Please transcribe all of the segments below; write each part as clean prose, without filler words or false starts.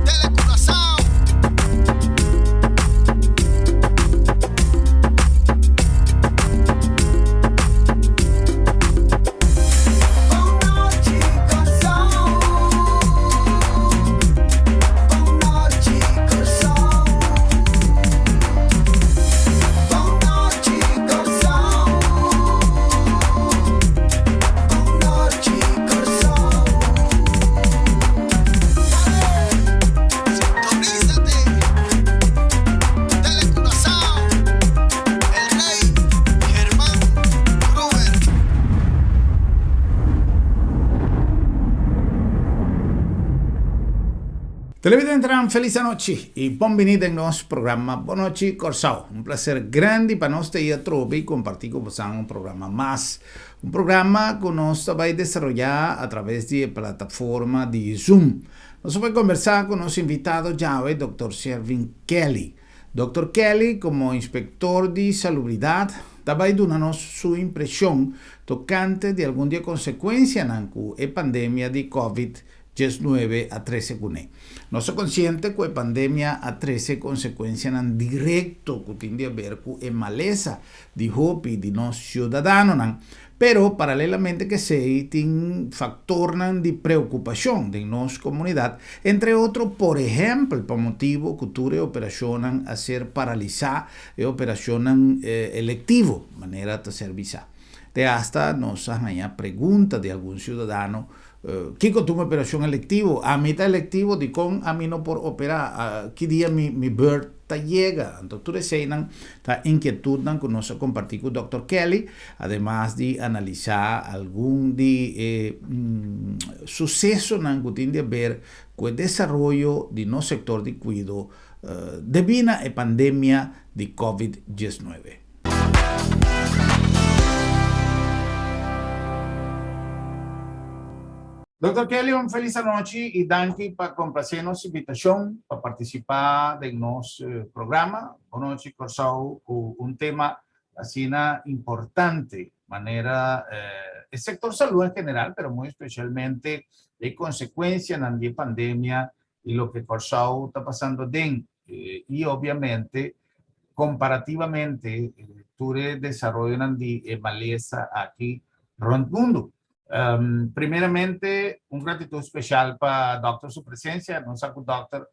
Telecurazao. Televidente, feliz noche e benvenuti al nostro programma Bonoci Corsao. Un placer grande para nós ter trobe y compartir con vosotros un programa más. Un programa que nos va a desarrollar a través de la plataforma de Zoom. Nos vamos a conversar con nuestro invitado ya hoy, Dr. Shervin Kelly. Dr. Kelly, como inspector de salubridad, va a darnos su impresión tocante de algún día consecuencia de la pandemia de COVID-19 a 13 cune. No soy consciente que la pandemia a 13 consecuencias en directo que tiene que ver con la maleza de hopi de los ciudadanos, pero paralelamente que se tiene factor de preocupación de nuestra comunidad, entre otros, por ejemplo, por motivo que tuve operación a ser paralizada y operación electivo, manera de ser visa. De hasta nos haya pregunta de algún ciudadano ¿qué tuvo operación electivo? A mitad electivo de con a mí no por operar. ¿Qué día mi birth llega? Entonces, esta inquietud que nos compartir con el Dr. Kelly, además de analizar algún suceso que tiene que ver con el desarrollo de nuestro sector de cuidado debido a la pandemia de COVID-19. Dr. Kelly, una feliz noche y danke para complacernos invitación para participar de nuestro programa. Buenas noches, Corsao, un tema así importante, manera, el sector salud en general, pero muy especialmente de consecuencias de la pandemia y lo que Corsao está pasando dentro. Y obviamente, comparativamente, tuve desarrollo de maleza aquí en el mundo. Primeramente, un gratitud especial para Doctor su presencia. No sé, Doctor,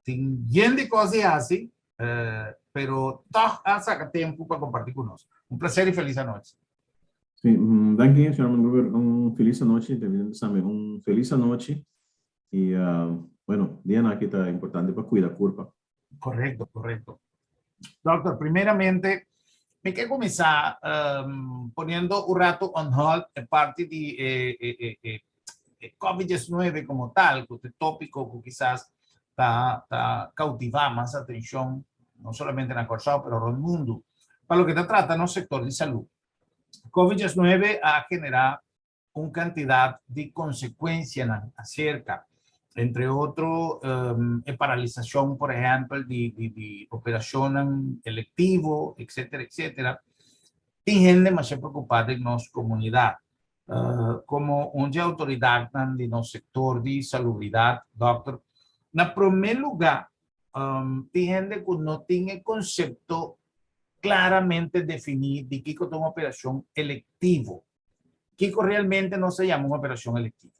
tiene bien de cosas así, pero todo saca tiempo para compartir con nosotros. Un placer y feliz noche. Sí, danke, Sherman Gruber. Un feliz noche, también un feliz noche. Y bueno, Diana, aquí está importante para cuidar la curva. Correcto, correcto. Doctor, primeramente, me quiero comenzar poniendo un rato on hold en parte de COVID-19 como tal, que este tópico que quizás está cautiva más atención, no solamente en la Corsao, pero en el mundo, para lo que se trata en el sector de salud. COVID-19 ha generado una cantidad de consecuencias acerca, entre otros, paralización, por ejemplo, de operación electivo, etcétera, etcétera. Y gente más preocupada en nuestra comunidad. Como una autoridad de nuestro sector de salubridad, doctor, en primer lugar, hay gente que no tiene concepto claramente definido de qué es una operación electivo. ¿Qué realmente no se llama una operación electiva?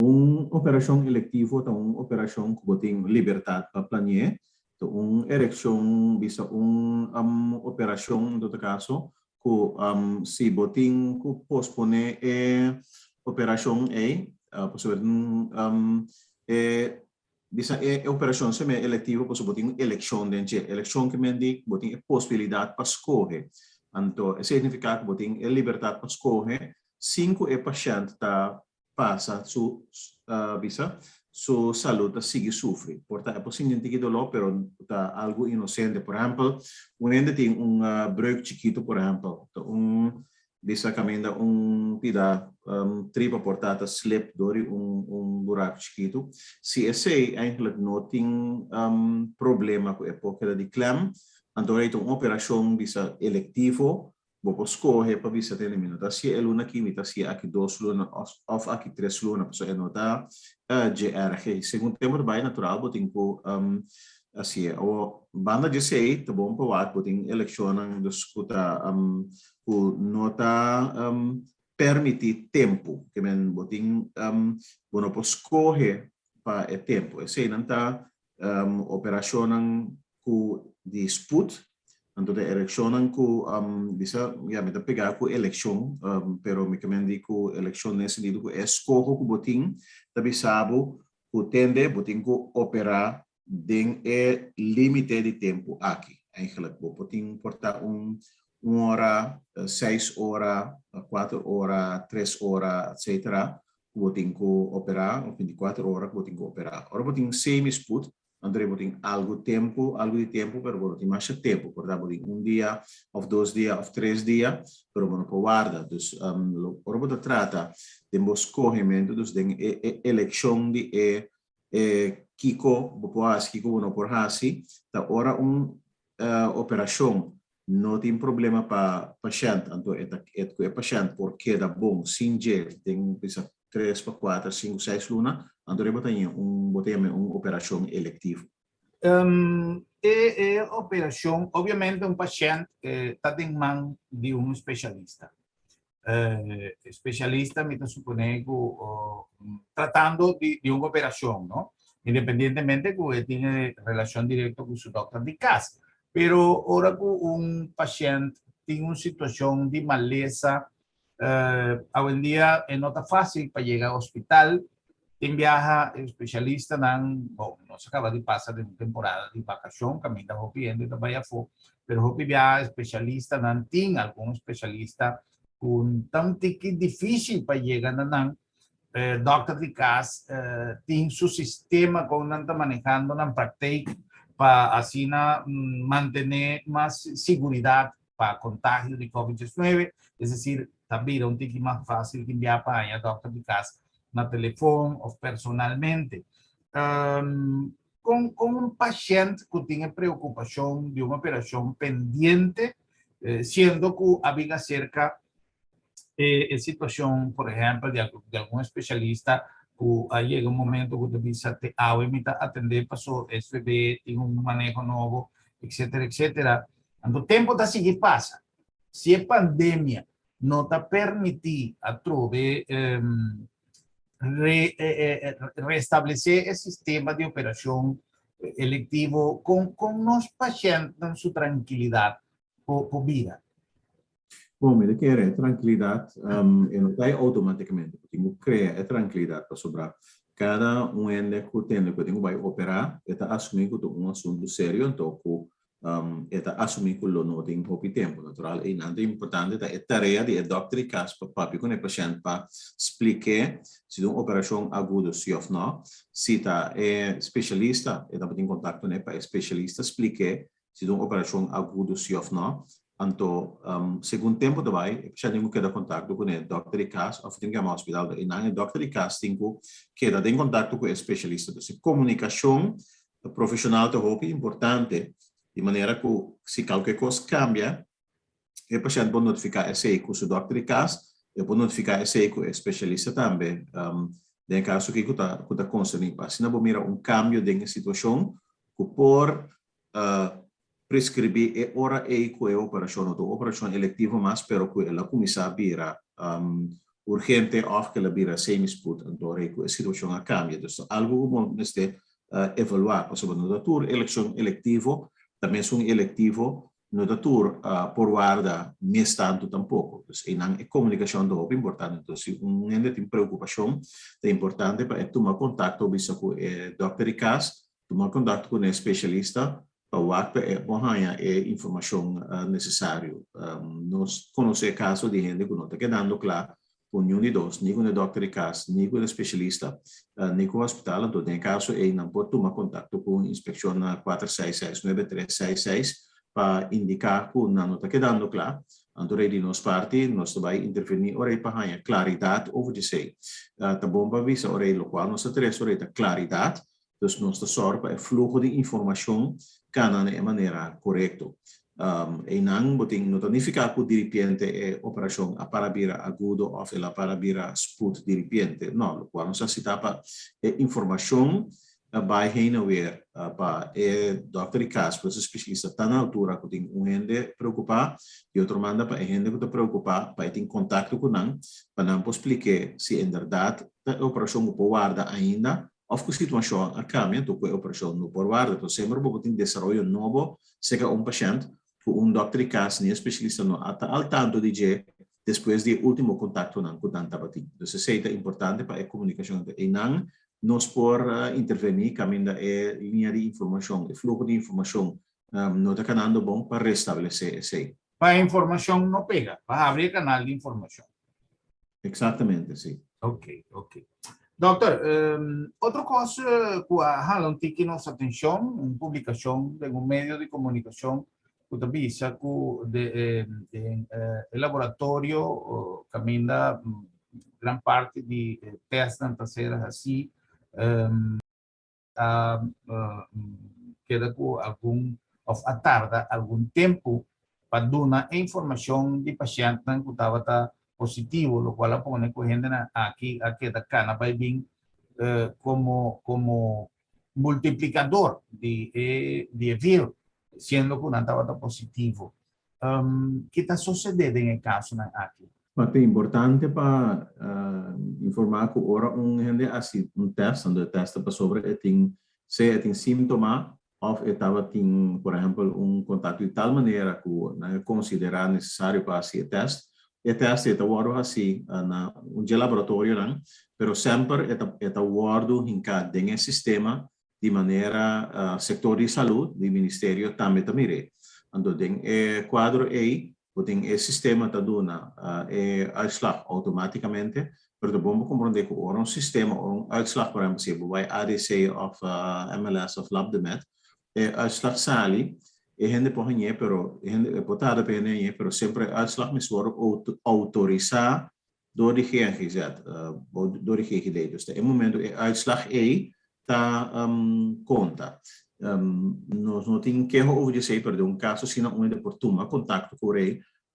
Una operación electiva es una operación que tiene libertad para planear. Una elección visa una operación, en todo caso, que si botín que pospone operación visa operación semi electiva, pues botín elección de elección que me indica botín posibilidad para escoger. Entonces, significa que botín libertad para escoger 5 paciente passa su visa, su salud sigue sufre. Portanto, é possível que dolor, pero tá algo inocente. Por exemplo, gente tem breuk chiquito, por exemplo, visa caminha pida tripa portata slip dori buraco chiquito. Se esse eigenlijk não tem problema com a época de clam, então é uma operação visa electivo, vou escolher para ver se tem minuto. Se é luna aqui, mita se aqui 2 luna, ou aqui 3 luna, pessoa é nota GRG. Segundo tempo, bem natural, botem com assim, o banda de sei, tá bom para o botem elecionam dos escuta com nota permitir tempo, que men botem bueno para escolher para o tempo. Esse não tá operação com dispute. Então, a eleição que bisa ya me pegar com eleição, pero me comendi com eleição nesse sentido que escolho que botin, tapi sabo que tende botin que operar den limite de tempo aqui. Eigenlijk botin portar hora, 6 horas, 4 horas, 3 horas, etc. Botin que operar, 24 horas botin que operar. Ora botin semi-sput. André botin algo de tempo, pero botin mais tempo, portanto botin dia, ou 2 dias, ou 3 dias, pero bueno para guarda. Dus ora botin trata de escolhimento dos de eleição de Kiko, bopoas Kiko bueno por hasi, ta ora operação não tem problema para paciente, então é paciente porque dá bom, sem gel, tem precisa 3 para 4, 5, 6 luna, então botem operação eletiva. Operação, obviamente, paciente está em mão de especialista. Especialista, me supone que tratando de uma operação, não? Independientemente que tenha relação direta com o seu doctor de casa. Pero ahora que paciente tem uma situação de maleza, hoje em dia não está fácil para chegar ao hospital. Tem viaja especialista, bom, nós acaba de passar de uma temporada de vacação, caminho da Hopi, ainda trabalha fora, pero Hopi viaja especialista, não tem algum especialista com tão difícil para chegar, não. Doctor de casa tem seu sistema como não está manejando na prática para assim manter mais segurança para contágio de COVID-19, é decir, também um pouco mais fácil que enviar para a doctor de casa na telefone ou personalmente. Com paciente que tem preocupação de uma operação pendente, sendo que havia cerca situação, por exemplo, de algum especialista, aí chega momento que você precisa atender para o SVB, tem manejo novo, etc, etc. Então, o tempo está seguir passa. Se a pandemia não está permitindo a trove restabelecer esse sistema de operação eletivo com os pacientes na sua tranquilidade por vida. Bom, me quer tranquilidade, eu não está automaticamente, porque eu crio tranquilidade para sobrar. Cada ende que tem vai operar, está assumindo que é um assunto sério, então está assumindo que não tem pouco tempo, natural. E nada importante é a tarefa de doctor de casa para o paciente para explicar se é uma operação aguda sim ou não, se está especialista, está em contato com para especialista explicar se é uma operação aguda sim ou não. Então, segundo tempo também, já tenho que dar contato com o doctor de casa, ou tem que ir ao hospital, e não é doctor de casa, tem que dar contato com o especialista. Então, comunicação profissional é importante, de maneira que se qualquer coisa cambia, o paciente pode notificar esse com o doctor de casa, e pode notificar esse com o especialista também. Em caso que está concernido, assim, não mira cambio de situação, que por prescrever hora que é operação eletiva, mas pero que ela começa a virar urgente ou que ela vira semi-sput, então a situação cambia. Então, algo que neste evaluar, por exemplo, no doutor, eleição eletivo, também são eletivo, no doutor, por guarda, mês tanto tampouco. Então, a comunicação é importante. Então, se ainda tem preocupação, é importante para tomar contato com o doctor de casa, tomar contato com o especialista, para o informação necessária. Nós conhecemos casos de gente que não está quedando claro com nenhum de dois, nem com o doctor de casa, nem com o especialista, nem com o hospital. Então, tem caso e não pode tomar contato com a inspeção 466-9366 para indicar que não está quedando claro. Então, de nossa parte, nós vamos intervenir para a claridade over de sei. Tá bom para avisar o qual nós temos a claridade. Então, nós sorte para o fluxo de informação de maneira correta. Inang boting notifica ku diripiente operación a parabira agudo of la parabira spoed diripiente. No, lo cual nos citaba información by heen en weer pa dokter Icas, pues especialista tan altura que tem gente preocupar e outro manda para gente que está preocupar para ter contato com nós para não explicar se em verdade a operação não pode guardar ainda ou que a situação a cambia, então a operação não pode guardar, então sempre vou ter desenvolvimento novo, seja paciente com dokter Icas nem especialista no al tanto de que depois de último contato com tanta batia. Então isso é importante para a comunicação entre nós nós por intervenir caminho linha de informação, fluxo de informação, não está canando bom para restabelecer esse. Para a informação não pega, para abrir canal de informação. Exatamente, sim. Ok. Doutor, outra coisa que a que nossa atenção, uma publicação de um meio de comunicação que também que o laboratório caminha grande parte de testes anteriores assim, queda com a tarda algum tempo para dar a informação de paciente que estava positivo, o qual pone que a gente aqui da cana vai vir como multiplicador de vírus, sendo que não estava positivo. Que está sucedendo em caso aqui? Mas é importante para informar que agora gente assim teste, onde testa para sobre se tem sintoma ou estava tem, por exemplo, contato de tal maneira que não considerar necessário para esse teste. E teste está guardo assim na laboratório, não, pero sempre está guardo em cada sistema de maneira setor de saúde, do ministério também mire. Então tem quadro aí tem esse sistema está dando uitslag automaticamente, pero bom compreender que um sistema uitslag, por exemplo, se vai ADC of MLS of LabDemet, uitslag sali, gente pode ganhar, pero gente pode ganhar, pero sempre uitslag me wordt autorizar door de GGZ, door de GGD. Dus in momento uitslag está conta. Nós não temos que obedecer, perdão, caso se não ainda por tomar contato com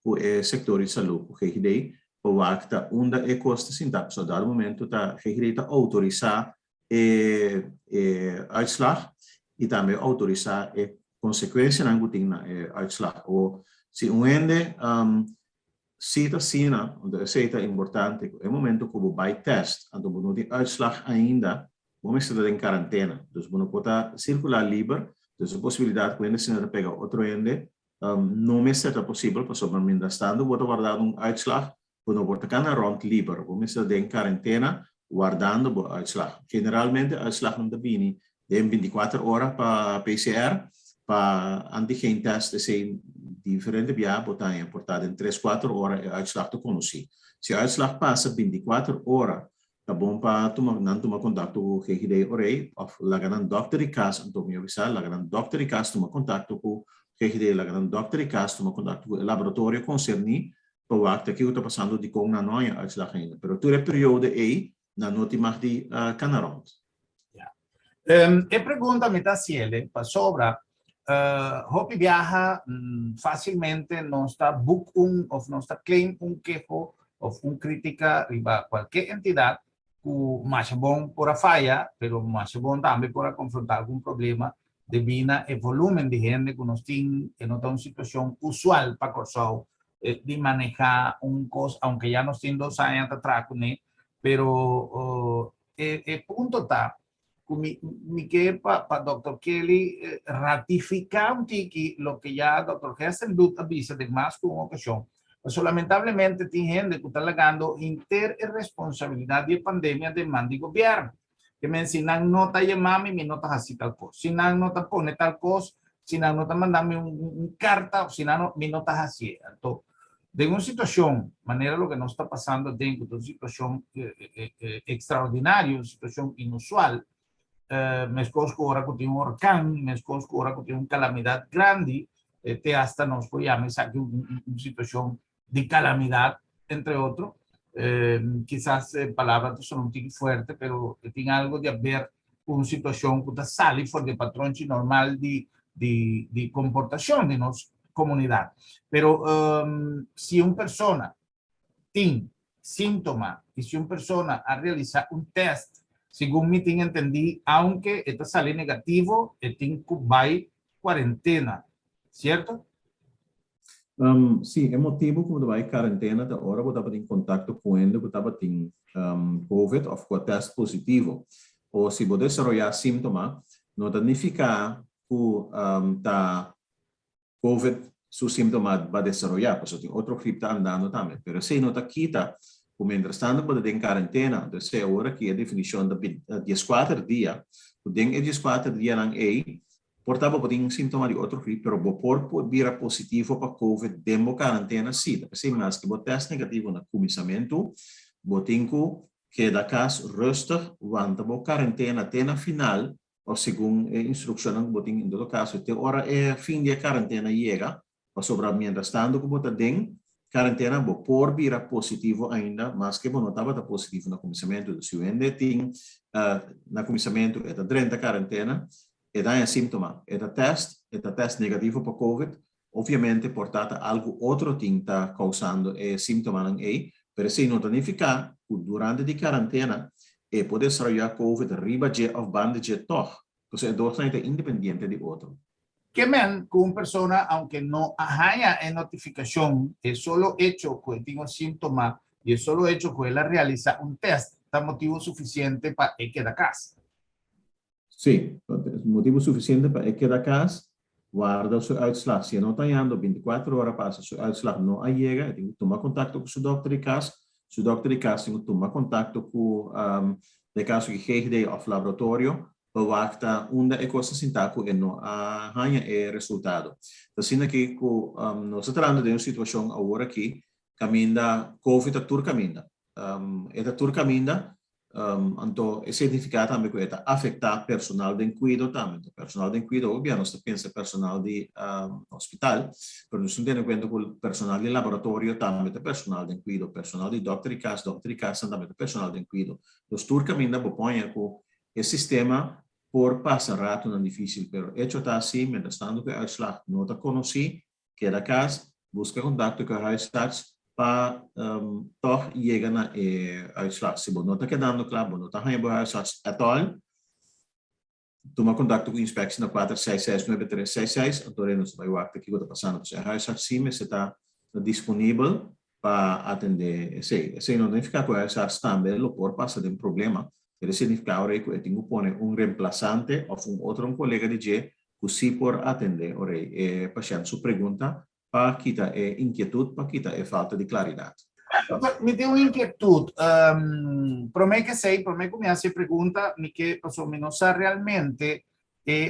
o setor de saúde, o GGD, para que onde é custa sinta, so dado momento tá GGD está autorizar uitslag e também autorizar consequência não tem na uitslag. Ou se ende cita sina, onde é importante, é momento que vai teste, então não tem uitslag ainda. Vamos estar em quarentena, então você pode circular livre, então a possibilidade que você pegar outro ende, não me será possível, para somente estando, vou guardar uitslag, quando você está rond livre, vamos estar em quarentena, guardando o uitslag. Generalmente, uitslag não vem de 24 horas para PCR, para antigen test, é diferente via, botar importado em 3-4 horas, uitslag te conhecer. Se o uitslag passa 24 horas, tá bom para não tomar contato com o GGD Orei, ou laganan doctor e caso, então me avisar, laganan doctor e caso tomar contato com o GGD, laganan doctor e caso tomar contato com o laboratório concerni, para o acto que está passando de com na noia uitslag ainda. Pero todo o período aí, na noti mag di canaront. E pergunta me da Ciele, para sobra, Hopi viaja fácilmente, no está book o no está claim quejo o crítica a cualquier entidad, mais bom por a falha, pero mais bom também por confrontar algum problema devido ao volume de gente que nós temos em uma situação usual para Corsau de manejar costo, aunque já nós temos 2 anos atrás, né? Pero o ponto está me queda para Dr. Kelly ratificar que lo que ya Dr. Hesselblut duda avisa de más que una ocasión. Pues lamentablemente tem gente que está alegando interresponsabilidad de pandemia de mando gobierno. Que me ensinan nota llamame me notas así tal cosa. Si no nota pone tal cosa, si no nota mandame un carta, si no me notas así. Entonces, de una situación, manera lo que nos está pasando dentro de una situación extraordinaria, una situación inusual, me scosco ora que tem huracán, me scosco ora que tem uma calamidade grande, até hasta nos podíamos aqui uma situação de calamidade, entre outros. Quizás palavras são um pouco fortes, pero tem algo de ver com uma situação que está sale fora do padrão normal de comportação de nós comunidad. Pero si una persona tiene síntomas y si una persona ha realizado un test, según me entendí, aunque esto sale negativo, tiene que ir cuarentena, ¿cierto? Sim, é motivo que você vai em quarentena, da hora você estava em contato com ele, você estava em COVID ou com teste positivo. Ou se você desenvolver sintoma, não significa que tá COVID, seu sintoma vai desenvolver, porque tem outro gripe tá andando também. Mas se não está quita, como entretanto você tem quarentena, então é hora que a definição de 14 dias, você tem 14 dias não é portava podem sintoma de outro gripe, pero por vira positivo para COVID, demo quarentena sim. Depois mais que o teste negativo no começamento, botem que da casa rustig, want a quarentena até na final, ou segundo a instrução que botem em todo caso, até hora é fim de quarentena chega, ou sobre mientras tanto que botem den quarentena, por vira positivo ainda, mas que não estava positivo no começamento, se o ende tem no começamento é 30 quarentena, e daí síntoma, é teste negativo para COVID, obviamente, portanto, algo outro tem está causando síntoma não é, mas se não significa que durante a quarentena pode desarrollar COVID riba de ou banda de toch, então é dois independente de outro. Que men que una persona, aunque no haya en notificación, el solo hecho que tiene un síntoma y el solo hecho que él realiza un test, está motivo suficiente para que quede a casa. Sim, motivo suficiente para que da casa guarda o seu uitslag. Se não está indo 24 horas passa, o seu uitslag não chega, tem que tomar contato com o seu doctor de casa. O doctor de casa tem que tomar contato com de caso de GGD ou laboratório, para wachta onde é coisa sintaco e não ganha é resultado. Assim aqui nós estamos falando de uma situação agora que caminha COVID a tur caminha. É tur caminha. Então, é significado também que está afetar personal de cuidado também. Personal de cuidado, obviamente, nós pensa personal de hospital, mas nós temos em conta que o personal de laboratório também é personal de cuidado, personal de doctor de casa também é personal de cuidado. Então, turca ainda propõe que o sistema por passar rato não é difícil, mas o hecho está assim, mas estando que o uitslag não está conhecido, que da casa, busca contato com o huisarts, para toch chegar na uitslag. Se você não está quedando claro, não está ganhando a uitslag atual, toma contato com a inspeção na 466-9366, então nós vamos ver o que está passando. Se a uitslag sim está disponível para atender. Se não significa que a uitslag também por passar de problema, ele significa que eu tenho que pôr reemplazante ou outro colega de G que sim por atender o paciente. Sua pergunta para quitar inquietude, para quitar falta de claridade. Me tem uma inquietude. Para mim que me hace pergunta, me que passou me não sabe realmente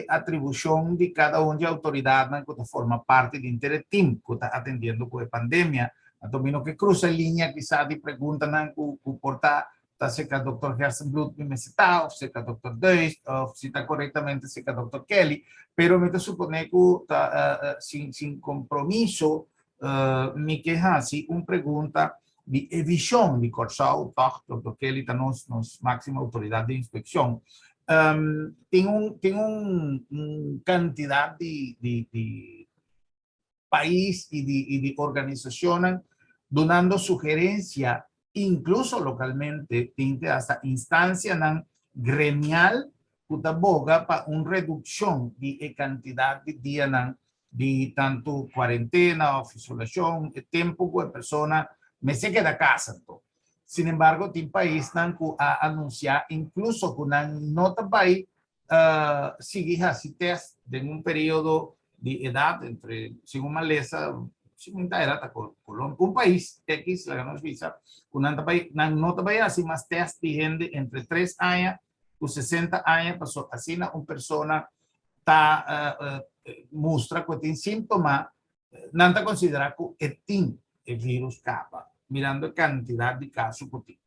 atribuição de cada um de autoridade que forma parte do interteam que está atendendo com a pandemia. Então, que cruza a linha, quizás de pergunta não que portar se que o Dr. Hersenblut me está, ou se que o Dr. Deus, ou se está corretamente se que o Dr. Kelly, pero me supone que está sin compromiso, me queja así una pregunta de visión de Corsao, Dr. Kelly está nos máxima autoridad de inspección. Tengo una cantidad de país y de organizaciones donando sugerencia incluso localmente, hasta instancia gremial que aboga para una reducción de cantidad de días de tanto cuarentena o isolación, el tiempo que la persona me se queda a casa. Sin embargo, tem país que ha anunciado incluso que no vai seguir así test en un periodo de edad entre, sin una maleza, era un país X, la ganó Suiza, no te vaya así más test de gente entre 3 años y 60 años, pasó así una persona muestra que tiene síntomas, no te considera que tiene el virus capa, mirando la cantidad de casos que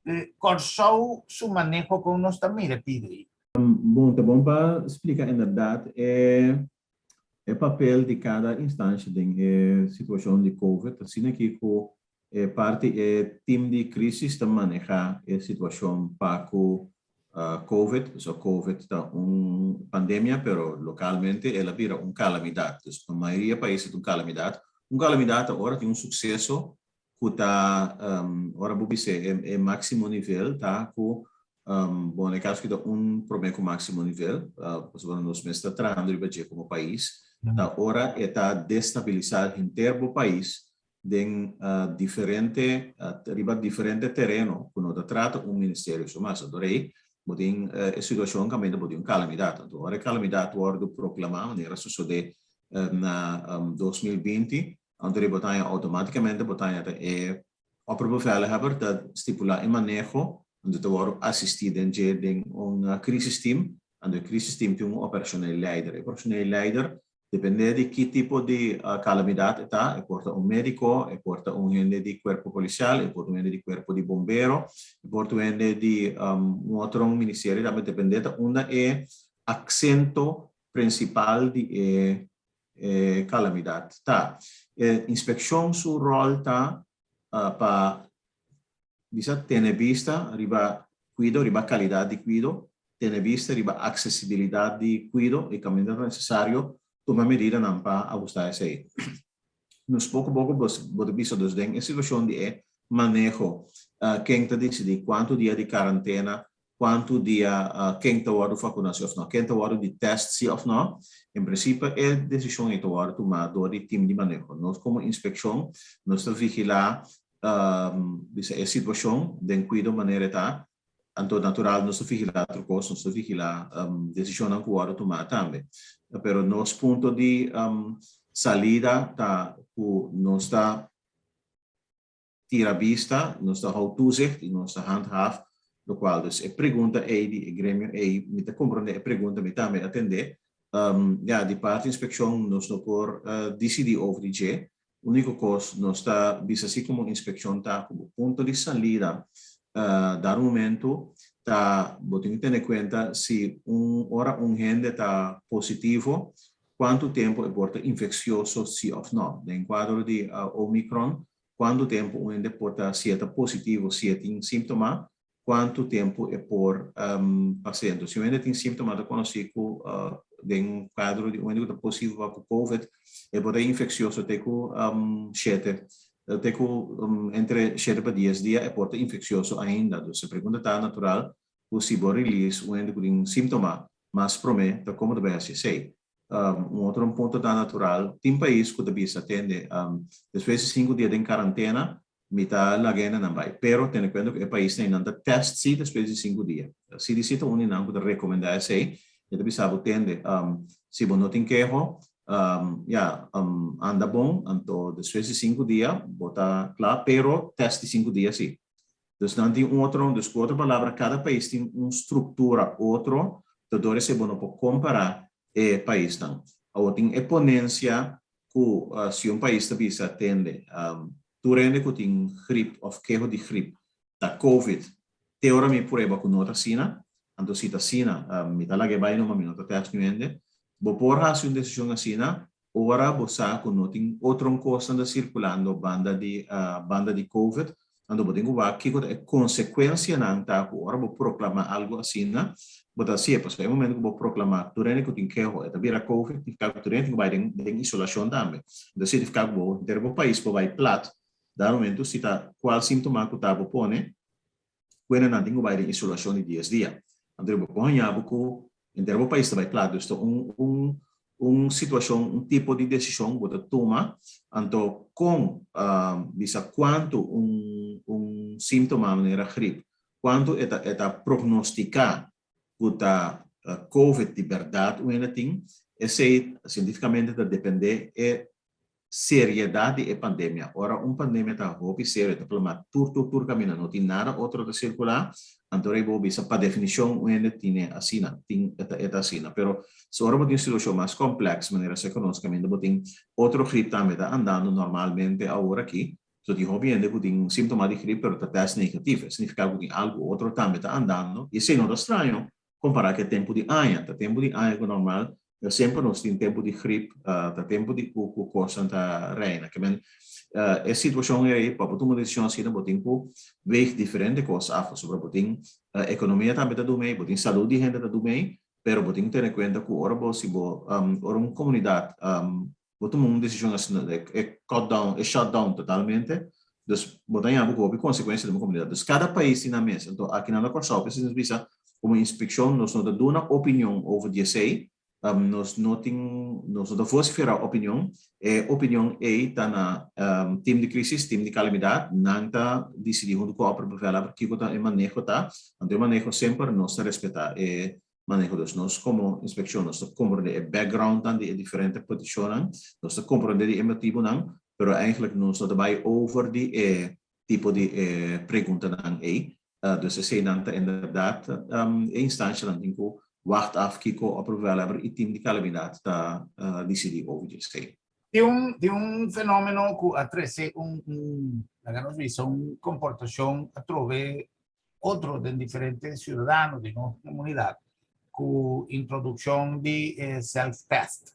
tiene. Corsou su manejo con nos también le pide. Bom, tá bom para explicar, na verdade, é papel de cada instância em situação de COVID, assim que parte time de crise está manejar a situação para que COVID. So COVID está una pandemia, pero localmente ela vira una calamidad. Entonces, la mayoría de países una calamidad. Una calamidad ahora tiene un suceso que está, ahora vou dizer, é máximo nível, tá? Bom, no caso que está um problema com máximo nível, nós mesmos está tratando de como país, tá? Agora está destabilizado inteiro o país em diferente terreno, quando trata ministério, mas adorei, tem a situação que também tem calamidade. Então, a calamidade agora proclamada, maneira sucede na 2020, onde botanha automaticamente botanha é a bevelhebber dat stipular em manejo, onde te worden assistir in een crisisteam, en de crisisteam tem operationeel leider. O operationeel leider depende de que tipo de calamidade está, e porta médico, e porta gente de cuerpo policial, e porta gente de cuerpo de bombero, e porta gente de outro ministério, também depende de onde é acento principal de calamidade. Tá. Inspeção, seu rol está para ter vista, riba cuido, riba qualidade de cuido, ter vista, riba acessibilidade de cuido, e também é necessário tomar medida para ajustar isso aí. Nos pouco você vista dos den a situação de manejo, quem está decidindo quanto dia de quarentena, quanto dia quem está hora de vacunação ou não, quem está hora de teste ou não. Em princípio, é decisão que hora tomada do time de manejo. Nós como inspeção, nós estamos vigilar a situação de cuidado maneira tá. Então, natural, nós estamos vigilar outro coisa, nós estamos vigilar decisão que hora tomada também. Pero nos ponto de salida tá nós está tira vista, nós está hou toezicht e nós está handhaaf, do qual dus a pergunta é de grêmio é me te compreender a pergunta me também atender de parte inspeção nós não por decidir over de G, único coisa nós está vista assim como inspeção tá como ponto de salida dar momento tá tem que ter conta se hora gente está positivo, quanto tempo é porta infeccioso se ou não. No quadro de Omicron, quanto tempo gente porta se está positivo, se tem sintoma, quanto tempo é por paciente. Se gente tem sintoma, eu conheci no quadro de gente está positivo com COVID, é porta infeccioso, tem com 7. Entre 7 para 10 dias é porta infeccioso ainda. Então, se a pergunta está natural, o se for release, o ende com sintoma, mas promete, como deve ser. Outro ponto está natural, tem país que deve se atende, depois de 5 dias em quarentena, metade da guerra não vai. Pero, tendo em conta que o país tem ainda teste depois de 5 dias. Se decide um não pode recomendar isso aí, deve saber atender, se não tem queijo, anda bom, então depois de 5 dias, bota claro, pero teste de 5 dias sim. Então, não tem outra palavra, cada país tem uma estrutura, outro, então se você pode comparar país não. Ou tem exponência que se país também se atende, durante que tem gripe, ou queijo de gripe, da COVID, teoricamente prueba com outra sina, então se está sina, me está lá que vai numa minuta teste no ende, vou por razão de decisão assim, ora você com tem outra coisa anda circulando banda de COVID, ando botinho vai que é consequência não tá ora vou proclamar algo assim, botar se é o momento que vou proclamar durante que tem que é vira COVID, ficar durante que vai em isolação também, então se ficar bom, ter o país vai plat, dá momento se tá qual sintoma que tá pone, quando não tem que vai em isolação de 10 dias, então vou ganhar buco em termo país vai plat, então situação, tipo de decisão que você toma, então, com bisa quanto sintoma maneira gripe, quanto é prognosticar que a COVID de verdade, o ainda tem, cientificamente depende seriedade da pandemia. Ora, pandemia está roupa séria, está falando tudo caminho, não tem nada outro de circular, então eu vou para definição, ainda tem assim, é assim, pero se ora tem situação mais complexa, maneira se economicamente, tem outro gripe também está andando normalmente agora aqui, so tem roupa ainda que tem sintoma de gripe, pero está teste negativo, significa que tem algo outro também está andando, e se não é estranho, comparar que tempo de ano que normal, sempre nós temos tempo de gripe, tempo de coisa da reina. Que men, a situação é para tomar decisão assim, botem por ver diferente coisas af, sobre botem economia também está do meio, botem saúde de gente está do meio, pero botem ter em conta que ora se bo ora uma comunidade botem uma decisão assim, é cut down, é shut down totalmente. Dus botem a boca consequência de uma comunidade. Dus cada país tem na mesa. Então aqui na Corsau, precisamos ver como inspeção, nós não damos uma opinião over the say. Nós não vociferar opinião, opinião está na time de crise, time de calamidade, não está decidindo junto com a própria bevela, porque está em manejo, então o manejo sempre nós respeitar, manejo dos nós como inspeção, nós compreender o background de diferentes posições, nós compreender o emotivo, pero eigenlijk nós daarbij over die tipo de pergunta dus ze zijn dan inderdaad instantie dan denk ik wacht af kiko op wel e team de calamidade está decidir over isso. De fenômeno que atrece comportação através outro de diferentes cidadãos de nossa comunidade, com introdução de self-test.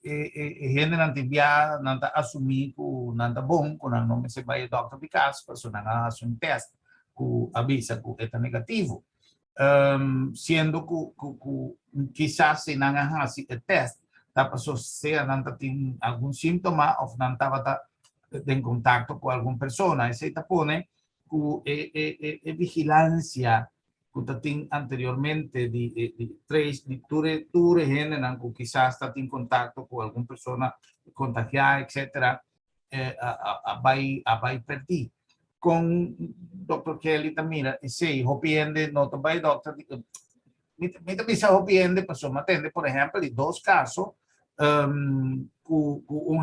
Gente não devia não assumir que não está bom, que não se vai ao doctor de casa, porque não faz teste que avisa que está negativo. Sendo que quizás se não hace o teste, a pessoa se não tem algum sintoma ou não estava em contato com alguma pessoa, isso está pondo que vigilância que tem anteriormente de ture gente que quizás está em contato com alguma pessoa contagiada, etc., vai perder. Com Dr. Kelly também, se arrepende, não vai doctor, me também se arrepende, pessoa atende, por exemplo, de 2 casos,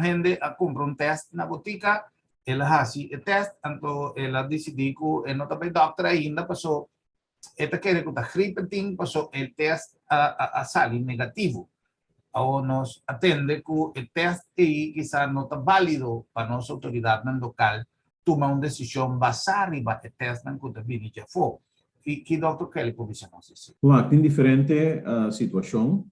gente compra teste na botica, ela faz o teste, então ela decidiu que não vai doctor ainda, pessoa, esta quer que a gripe tem, pessoa, o teste a sair negativo. Ou nos atende que o teste quizás não está válido para nossa autoridade local, tomar uma decisão baseada no teste que também já foi. Que Dr. Kelly pode dizer isso? Claro, tem diferente situação.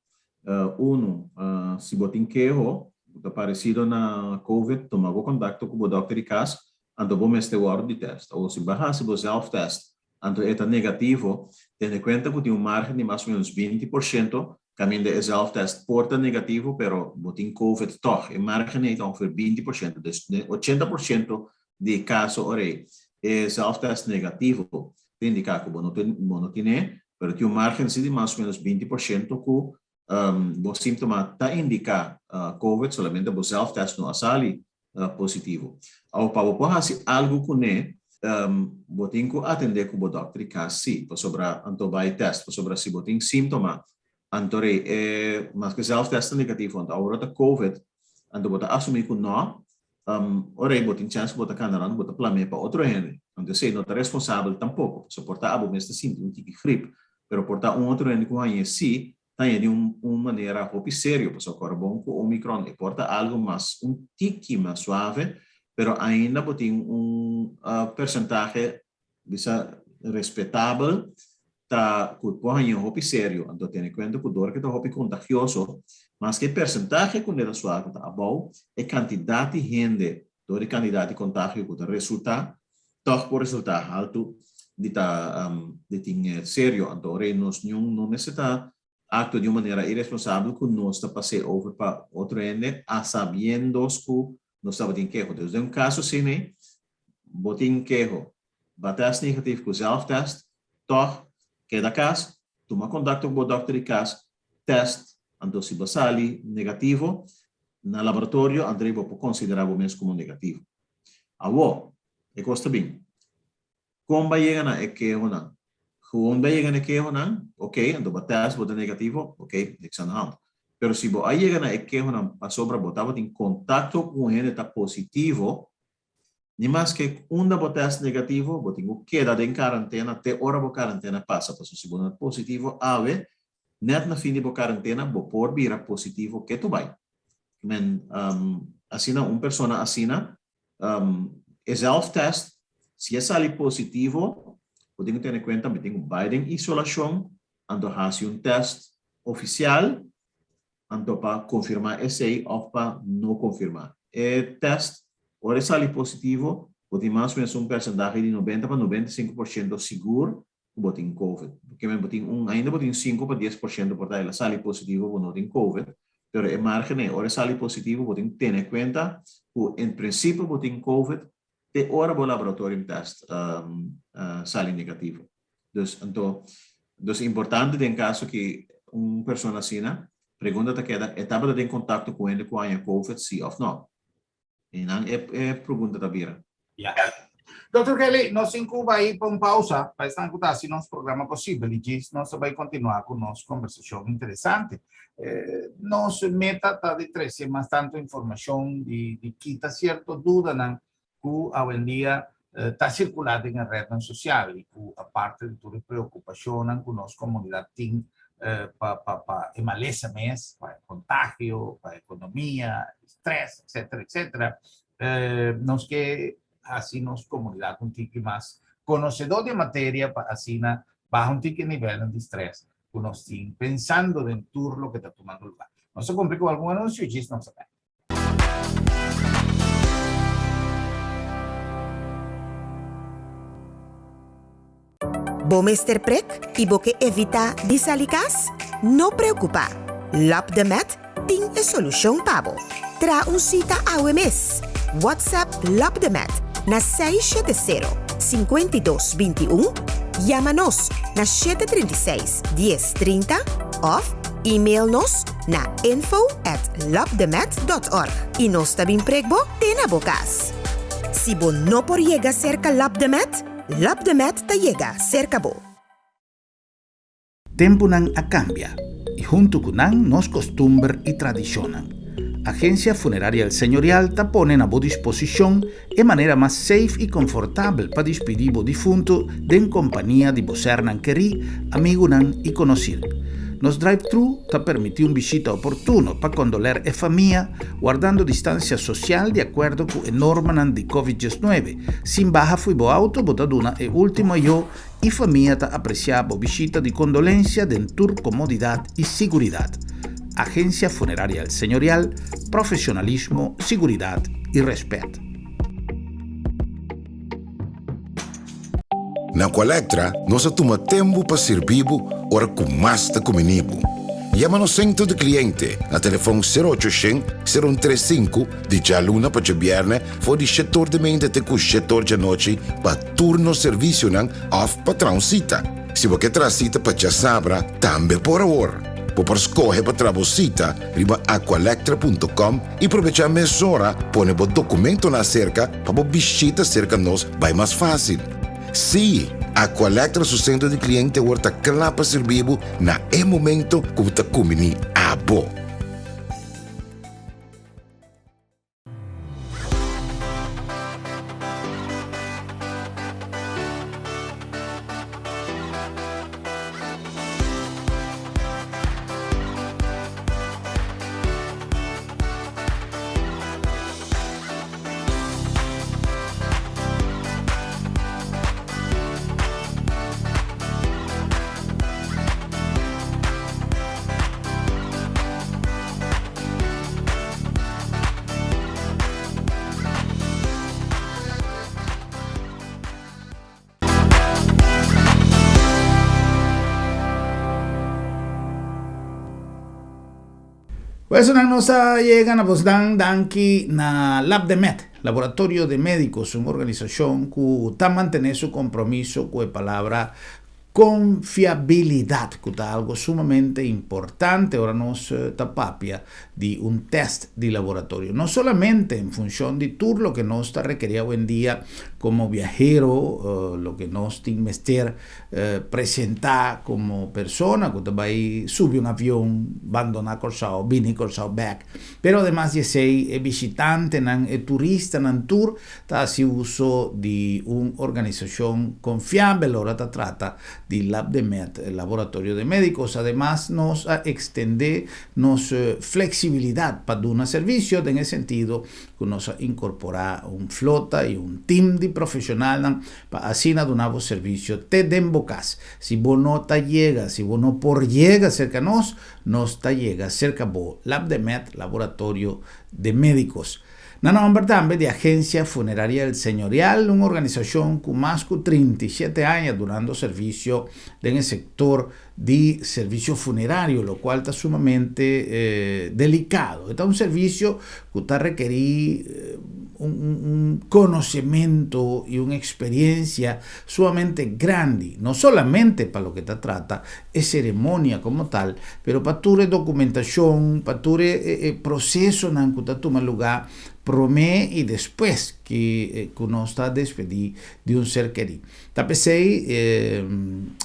Se você tem queijo, está parecido na COVID, tomava contato com o Dr. de casa, então vamos este guarda de teste. Ou se barra, se você self-test, então é negativo, tendo em conta que tem margem de mais ou menos 20%, caminho de self-test porta negativo, pero botin COVID toch, e margem é ongeveer 20%, dus 80% de caso orei self-test negativo, te indica que não tem, pero tem margem de mais ou menos 20% que o síntoma está indica COVID, solamente o self-test não sale positivo. Ao para você algo com botin que atender com o doutor casi, sobre antibai test, sobre se botin síntoma, antore mas que self-test negativo, então agora tá COVID, então bota assumir que não, orei botin chance bota canaran, bota plame para outro gente, então sei não tá responsável tampouco, suportar abo mesmo síntoma de gripe, pero portar outro gente com aí sim, tá de uma maneira hopi sério, pessoal, agora bom com Omicron, e porta algo mais tique mais suave, pero ainda botin percentagem bisa respeitável tá que põe um hopi sério, então tem em conta que o dor que tá hopi contagioso, mas que percentagem que era suave tá bom, é quantidade de gente, dor quantidade de contágio que resulta, toch por resultar alto de tá de tinha sério, então nós não necessita acto de uma maneira irresponsável que nós está passando over para outro ende, a sabendo que nós estava em queijo. Então, em um caso assim, né, botin queijo, bateste negativo com self-test, toch queda casa, toma contato com o doctor de casa, test, então se basali negativo, na laboratório, André vai considerar o mesmo como negativo. Agora, é costa bem. Como vai chegar na queijo não? Quando vai chegar na queijo não? Ok, então o test bota negativo, ok, niks aan de hand. Pero se você chega na queijo não, a sobra botava em contato com ele está positivo, nem mais que teste negativo, você tem que quedar em quarentena até hora a quarentena passa. Porque se você é positivo, ave, net na fim de quarentena, você pode vir positivo que tu vai. Men, assim, uma pessoa assim, é self-test, se é sair positivo, você tem que ter em conta que tem Biden isolação, então faz teste oficial, anto para confirmar esse ou para não confirmar. Test, ora sale positivo, botin mais ou menos percentagem de 90 para 95% seguro que botin COVID. Porque ainda botin 5 para 10% por daí, sale positivo ou não tem COVID. Pero en margen, ora sale positivo, botin ter em conta que, em princípio, botin COVID, de hora o laboratório test sale negativo. Então, é importante, em caso que uma pessoa assina, pergunta que etapa de contato com ele com a COVID, sim ou não. E não é pergunta da Bira. Yeah. Dr. Kelly, nós em Cuba aí para uma pausa, para estar escutando se nosso programa possível, e nós vamos continuar com nossa conversação interessante. Nossa meta está de trazer mais tanto informação de que está certa dúvida que hoje em dia está circulando em redes sociais e que a parte de toda a preocupação que a nossa comunidade tem para emaleza mesmo, para contágio, para economia, estresse, etc. Nós que assim nossa comunidade um tique mais conhecedor de matéria para assim baixar um tique nível de estresse que nós temos pensando dentro do que está tomando lugar. Nós se cumpre com algum anúncio e não sabemos. Bom Mr. Prek e boque evita disalikas? Não preocupa. LabTheMed tem a solução para você. Tra cita ao mês. WhatsApp LabTheMed na 670-5221. Chama-nos na 736-1030 ou e-mail-nos na info@labthemed.org. E nós também pregbo tem na bocas. Se você não por chegar cerca LabTheMed, LabTheMed te llega cerca bo. Tempo nan a cambia y junto con nan nos costumbre y tradicionan. Agencia Funeraria El Señorial ta pone a vossa disposición de manera más safe y confortable para despedir o difunto en compañía de vos hernan querí, amigo nan y conocido. Nos drive-thru ta permite un visita oportuno para condoler e familia, guardando distancia social de acuerdo con el norma nan di COVID-19. Sin baja fui bo auto, botaduna e último yo y familia ta apreciabo visita de condolencia dentur comodidad y seguridad. Agencia Funeraria El Señorial, profesionalismo, seguridad y respeto. Na Colectra, nós toma tempo para servir ora com mais de comunibo. Llama no centro de cliente na telefone 0800-035 de jaluna para viernes for de setor de mente até com setor de noite para turno serviço nan off para transita. Se você transita para já sabra, também por hora. Por escolher para trabalhar, riba aqualectra.com e aproveitar a mesura, põe o documento na cerca para visita cerca nós vai mais fácil. Sim, Aqualectra su centro de cliente horta clapa servibo na momento que está comini abo. Pues nos llegan a pues danki na LabTheMed, Laboratorio de Médicos, una organización que está manteniendo su compromiso con la palabra confiabilidad, que es algo sumamente importante. Ahora nos tapapia de un test de laboratorio, no solamente en función de todo lo que nos está requerido hoy en día como viajero, lo que nos tiene que presentar como persona, que va a subir un avión, abandonar Corsao, vini Corsao back, pero además de ser visitante, turista, en tour, está haciendo uso de una organización confiable, ahora trata de Lab de Med, el laboratorio de médicos. Además, nos extende flexibilidad para dar un servicio en el sentido que nos incorpora una flota y un team de profesionales para así dar un servicio te den bocas. Si vos no te llega, si vos no por llega cerca nos te llega cerca vos. Lab de Med, laboratorio de médicos. No nombre también de Agencia Funeraria del Señorial, una organización con más de 37 años durando servicio en el sector de servicio funerario, lo cual está sumamente delicado. Este es un servicio que está requerir un conocimiento y una experiencia sumamente grande, no solamente para lo que te trata, es ceremonia como tal, pero para tu documentación, para tu proceso en que toma lugar, promé y después que uno está despedido de un ser querido. TAPESEI,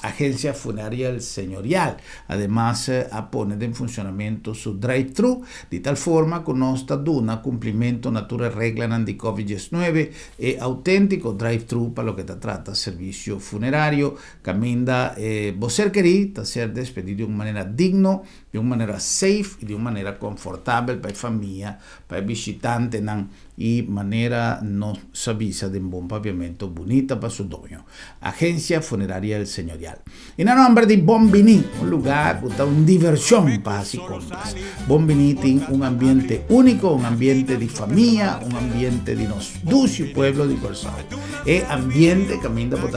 Agencia Funeraria del Señorial, además pone en funcionamiento su drive-thru, de tal forma que uno está dando cumplimiento natural regla de COVID-19 e auténtico drive-thru para lo que te trata servicio funerario, caminda vos ser querido, ser despedido de una manera digno, de una manera safe y de una manera confortable para la familia, para el visitante, y manera no se avisa de un buen paviamento bonita para su dueño. Agencia Funeraria del Señorial. En el nombre de Bombini, un lugar que da una diversión para así compras. Bombini tiene un ambiente único, un ambiente de familia, un ambiente de nos dulce pueblo de Corzao. Es ambiente que camina por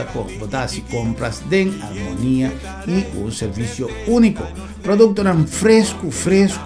así compras de armonía y un servicio único. Producto fresco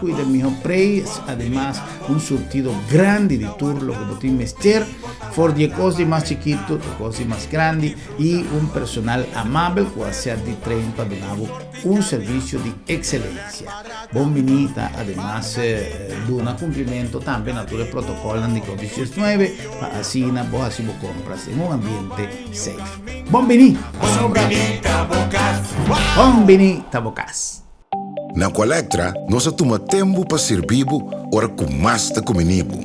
y de mejor precio, además un surtido grande de tour, lo que botín mester, for de cosas más chiquitos, de cosas más grandes y un personal amable que hace de tren para dar un servicio de excelencia. Bombinita, además de un cumplimiento también a todo el protocolo de COVID-19, para así vos compras en un ambiente safe. Bombini, Bombinita Bocas. Na Colectra, nós toma tempo para servir ora com mais de comunibo.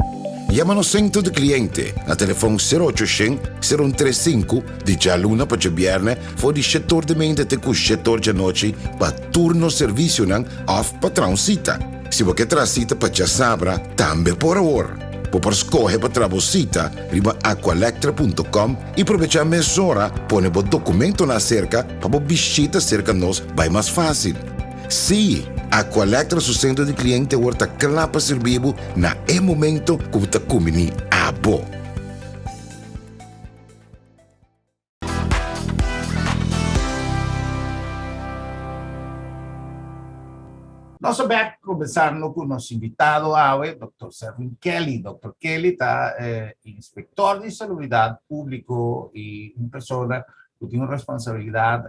Llama no centro de cliente na telefone 0800-035 de jaluna para viernes for de setor de mente até com setor de noite para turno serviço não off patrão cita. Se você traz cita para já sabra, também por hora. Por escolher para trabalhar riba aqualectra.com e aproveitar meia hora, põe o documento na cerca para visita cerca nós vai mais fácil. Sim, a Colectra su centro de cliente está claro para servir na momento que está comendo a bo. Nós vamos começar com o nosso invitado, o Dr. Servin Kelly. Dr. Kelly está inspector de salubridade público e uma pessoa que tem uma responsabilidade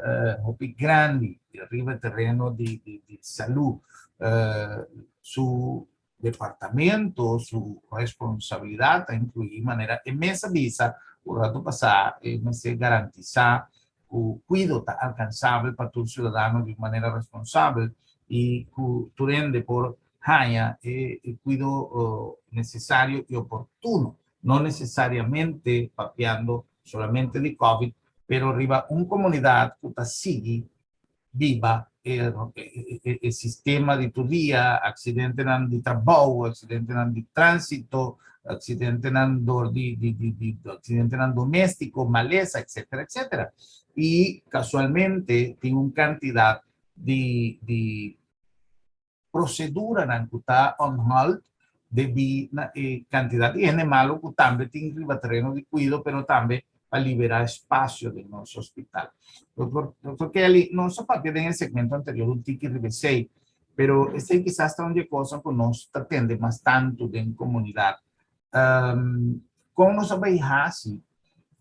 grande arriba terreno de salud. Su departamento, su responsabilidad incluye de manera inmensa visa, por rato pasar, se garantizar el cuidado alcanzable para todo ciudadano de manera responsable y que rende por haya el cuidado necesario y oportuno, no necesariamente papeando solamente de COVID, pero arriba una comunidad que sigue viva el sistema de tu día, accidente de trabajo, accidente de tránsito, accidente accidente doméstico, maleza, etcétera, etcétera. Y casualmente tiene una cantidad de procedura que está on hold de cantidad de gente malo que también tiene terreno de cuidado, pero también para liberar espacio de nuestro hospital. Doctor Kelly, no se parte en el segmento anterior un tiki RB6, pero este quizás está una cosa que nos atiende más tanto en comunidad. ¿Cómo nos va a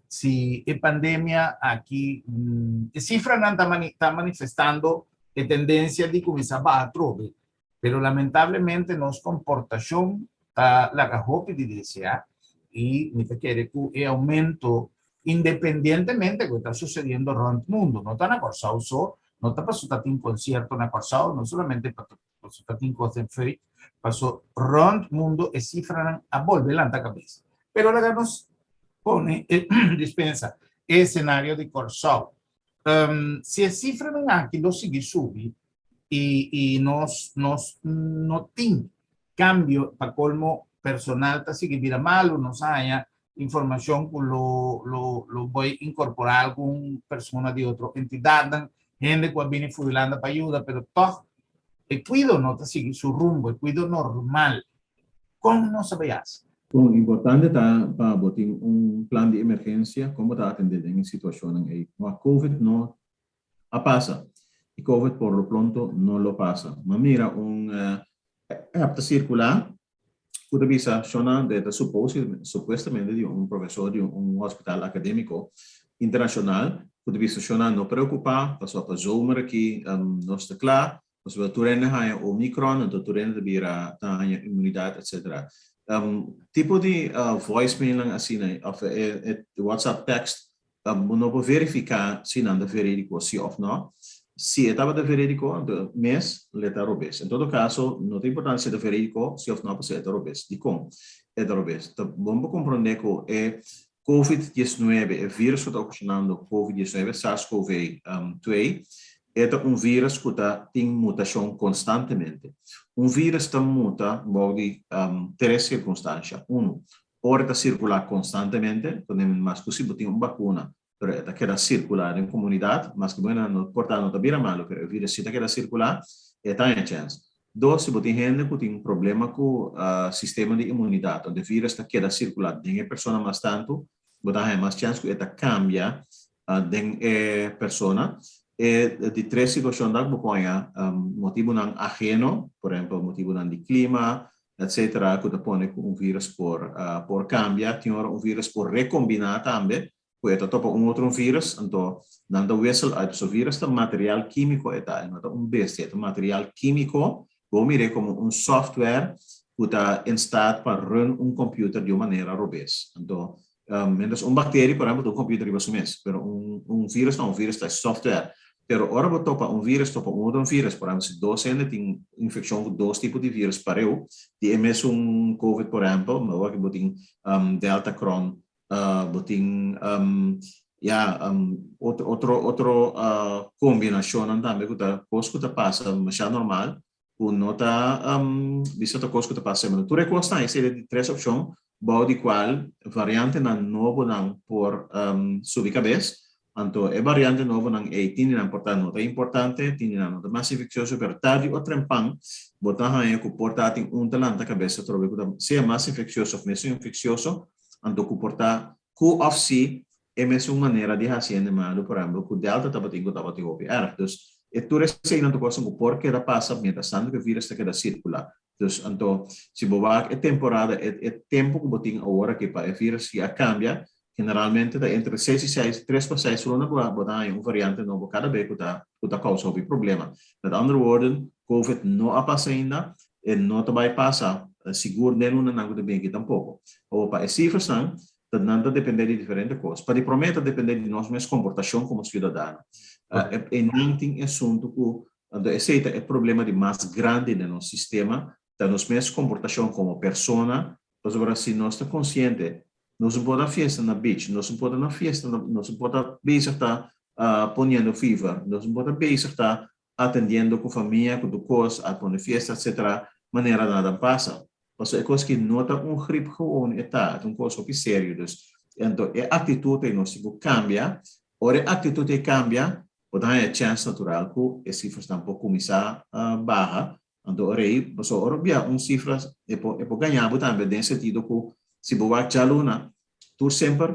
si la pandemia aquí, la cifra no está manifestando la tendencia de comenzar a trobe, pero lamentablemente nos comportación está la cajope de desear y me quiere que el aumento independientemente de lo que está sucediendo alrededor del mundo. No está en Corzao, no está pasando un concierto en Corzao, no solamente pasó un cosa en feria, pasó alrededor del mundo y cifran a volver a la cabeza. Pero ahora nos pone, dispensa, el escenario de Corzao. Se a cifra não aqui do seguir subir e nós não tem cambio para colmo personal está seguir vira malo nos haya información que lo voy a incorporar alguna persona de otra entidad gente que viene fusilando para ayuda pero todo el cuido no está seguir su rumbo el cuido normal como no sabías. Kung importante está para botar plan de emergência, como está atendendo em situação aí. A COVID não passa. E COVID por lo pronto não lo passa. Mas mira, app circular, puede visa shona de supuestamente de professor de hospital acadêmico internacional, puede visa shona não preocupar, passou para zomer aqui, não está claro, mas o turene há Omicron, o turene de vira tá imunidade, etc. Tipo de voicemail lang assim, né, of WhatsApp text, não vou verificar se não é verídico, se ou não. Se estava de verídico, então, mês, letra robês. Em todo caso, não tem importância de verídico, se ou não, você é robês. De como é robês? Então, vamos compreender que é COVID-19, é vírus que está ocasionando COVID-19, SARS-CoV-2, é vírus que tem mutação constantemente. Vírus está muta de três circunstâncias. Ora está circular constantemente, quando mais possível tem vacuna, pero está queda circular em comunidade, mas que bueno, no portanto não está bem malo, pero o vírus está queda circular, está em chance. Dois, se tem gente que tem problema com o sistema de imunidade, onde o vírus está queda circular, tem pessoa mais tanto, botar mais chance que está cambia de pessoa. De três situações da boconha, motivo não ajeno, por exemplo, motivo não de clima, etc., que põe vírus por cambia, tem vírus por recombinar também, que topa outro vírus, então, não wissel uit vírus, é material químico, é bestia, é material químico, vou mirar como software que está em estado para run computer de uma maneira robust. Então, menos bactéria, por exemplo, computer de mês, pero vírus não, vírus é software. Pero ora vou topa vírus, topa outro vírus, por exemplo, se dois tem infecção com dois tipos de vírus para eu, de MS COVID, por exemplo, mas eu botem Delta Cron, botem outra combinação também que tá coisa que tá passa, mas já normal, o nota bisa tá coisa que tá passa, mas tu reconsta esse de três opções, bom de qual variante na novo não por subir cabeça. Então, a variante nova não é importante, tem nota mais infeccioso, pero tarde o trempang, botar aí que portar tem talanta cabeça, trobe que se é mais infeccioso, menos infeccioso, então que portar que of si é mesmo maneira de fazer animado, por exemplo, que delta estava tendo OPR. Então, é tudo isso aí não coisa que por que passa, mientras tanto que o vírus está queda circular. Então, se bobar é temporada, é tempo que botem agora que para o vírus já cambia. Generalmente, entre 6 e 6, 3 para 6, não botar variante novo cada vez que está causando o problema. Met andere woorden, COVID não passa ainda e não vai passar. Seguro, não é bem aqui tampouco. Ou para as cifras, não depende de diferentes coisas. Para promete depender de nossa comportação como cidadão. E não tem assunto que esse é o problema de mais grande do nosso sistema, da nossa comportação como pessoa, mas agora se nós estamos conscientes. Nós não podemos festa na beach, nós não podemos na festa, nós não podemos beijar estar ponendo fever, nós não podemos beijar estar atendendo com a família, com o coisa, a poner festa, etc. Maneira nada passa. Mas é coisa que nota gripe gewoon está, é coisa que sério. Então, a atitude nós cambia, ora a atitude cambia, pode ter chance natural que as cifras tampouco começar a barra. Então, aí, mas ora cifras é por ganhar também, no sentido que se boa jaluna, tu sempre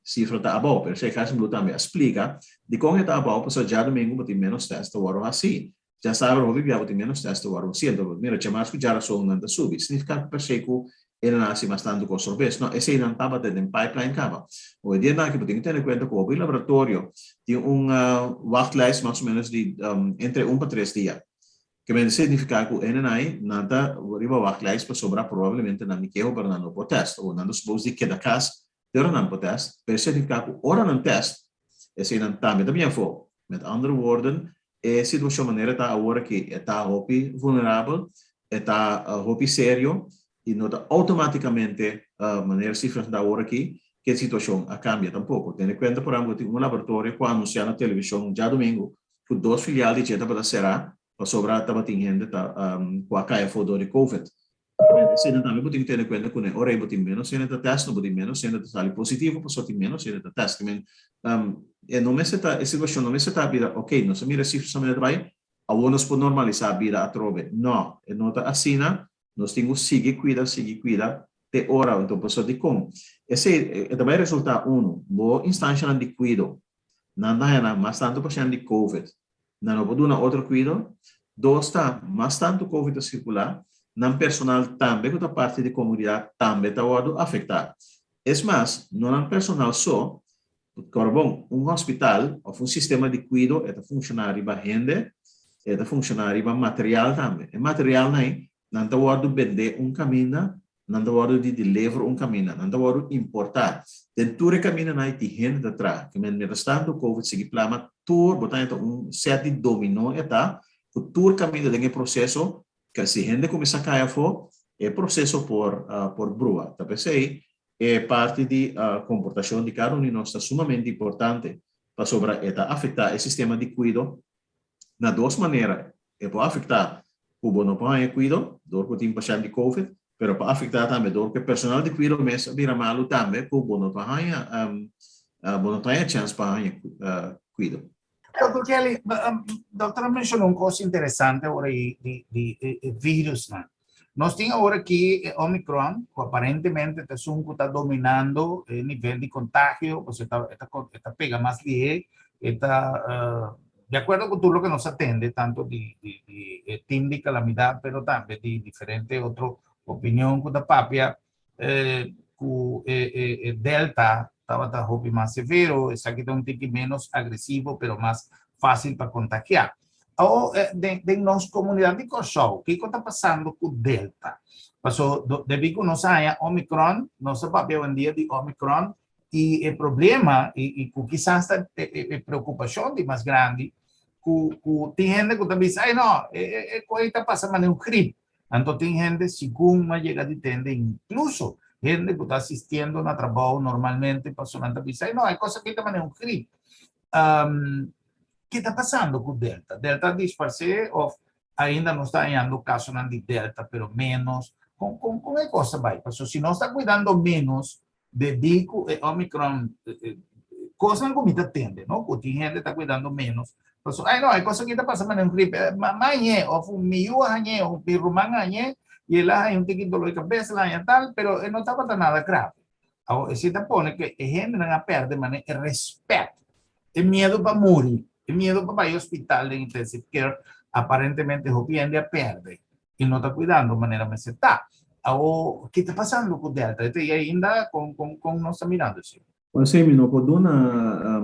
cifra tá abau, pero se caso blue também explica de como está abau, porque já domingo botem menos teste o assim, já sabe o vídeo botem menos teste o assim, então mira chamar que já só não subir, significa que se que ele nasce bastante com sorvete, não, esse não estava dentro do pipeline cava. O dia que botem ter em conta que o laboratório tem wachtlijst mais ou menos de entre 1 para 3 dias. Que vai significar que o NNI nada riba wachtlijst para sobrar provavelmente na Miquel para não por teste ou não supose que cada caso ter não por teste, para significar que ora não teste, esse não também também foi. Met andere woorden, é situação maneira está agora que está hopi vulnerável, está hopi sério e nota automaticamente maneira cifras da hora aqui que a situação cambia tampouco. Tendo em conta, por exemplo, um laboratório que anunciou na televisão já domingo, com 2 filiais de gente para será, para sobrar estava tendo com a KFO de COVID. Se não também tem que ter em conta que o hora botem menos, se não está teste, não botem menos, se não está sali positivo, para só tem menos, se não está teste. Não me se está, a situação não me se está vida, ok, não se mira se isso também vai, a nós por normalizar a vida a trove. Não, não está assim, nós temos que seguir cuida, de hora, então pessoa de como. Esse também resulta boa instância de cuidado, não dá mais tanto paciente de COVID, não pode dar outro cuidado, 2 está mais tanto COVID a circular, não personal também, que a parte da comunidade também está afetado. É mais, não é personal só, bom, hospital ou sistema de cuidado é funcionário para gente, é funcionário para material também. E material não está vender caminho, não está de deliver caminho, não está importar. Dentro do caminho não tem gente atrás, que me restante do COVID sigue plama, tur, botar set de dominó, o tur caminho de processo que se gente começa a cair fora, é processo por brua. Então, é parte da comportação de cada um de nós, está sumamente importante para sobre afetar o sistema de cuidado de 2 maneiras. Pode afetar o bono para cuidado, do que tem paciente de COVID, mas pode afetar também do que o personal de cuidado mesmo vira malo também, com o bono para chance para cuidado. Dr. Kelly, doutora mencionou uma coisa interessante agora de vírus. Nós temos agora aqui Omicron, que aparentemente está dominando o nível de contágio, ou seja, está pega mais ligeiro, está, de acordo com tudo o que nos atende, tanto de team de calamidade, mas também de diferente outra opinião com a papia, com Delta, estava mais severo, esse aqui tem tique menos agressivo, mas mais fácil para contagiar. Ou de nossa comunidade de Corsol, o que está passando com Delta? Passou, desde que nós haya Omicron, nós sabemos um dia de Omicron, e o problema, e quizás a preocupação de mais grande, que tem gente que também diz, não, está passando um gripe. Então tem gente, segundo uma chegada de tenda, incluso, gente que está assistindo no trabalho normalmente, passando a dizer, não, é coisa que também é um gripe. O que está passando com o Delta? Delta disparce, ou ainda não está ganhando caso de Delta, mas menos. Como é que coisa vai? Porque se não está cuidando menos de Dico e Omicron, coisa não comita tende, não? Porque tem gente que está cuidando menos. Porque, não, é coisa que está passando é um gripe. Mas, ou meio añe, ou pirumán añe, y él hay un tiquito dolor de cabeza, y tal, pero él no estaba tan nada grave. Ahora, se te pone que a gente não perde el respeto, el miedo para morir, el miedo para ir al hospital de intensive care, aparentemente o piende a perde, y no está cuidando de manera mais está. Ahora, ¿qué está pasando con Delta? Y ainda con no está mirando eso. Bueno, se não pode dar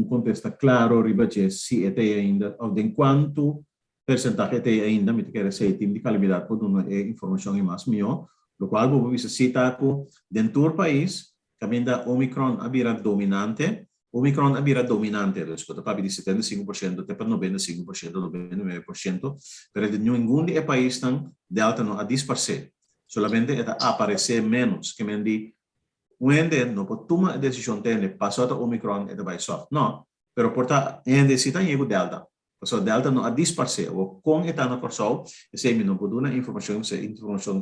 contexto claro, riba que se ainda, ou de enquanto percentual tem ainda, me quer dizer, time de calamidade por uma informação mais melhor, o qual vou visitar dentro do país, também da Omicron abira dominante, para de 75%, até para 95%, 99%, mas de nenhum país tem Delta não a 10%, solamente aparecer menos, que me diz, não pode tomar a decisão de passar a Omicron e vai só, não, mas porta ainda se tem Delta. So Delta não a disparce ou com etana Corsol, esse não pode dar informação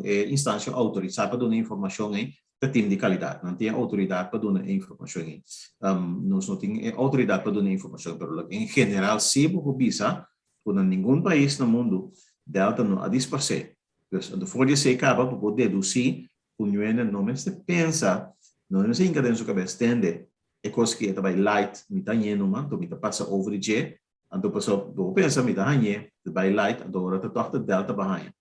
é instância autorizada para dar informação da time de qualidade, não tem autoridade para dar informação nós não tem autoridade para dar informação, mas em geral se você visa, por nenhum país no mundo Delta não a disparce, então depois de se acaba para poder deduzir, o não se pensa, não se encadena sua cabeça tende é coisa que vai light, me tá indo mano, me tá passa over the então, pessoal, pensa me dahanhe, vai light, então agora tá Delta bahanhe.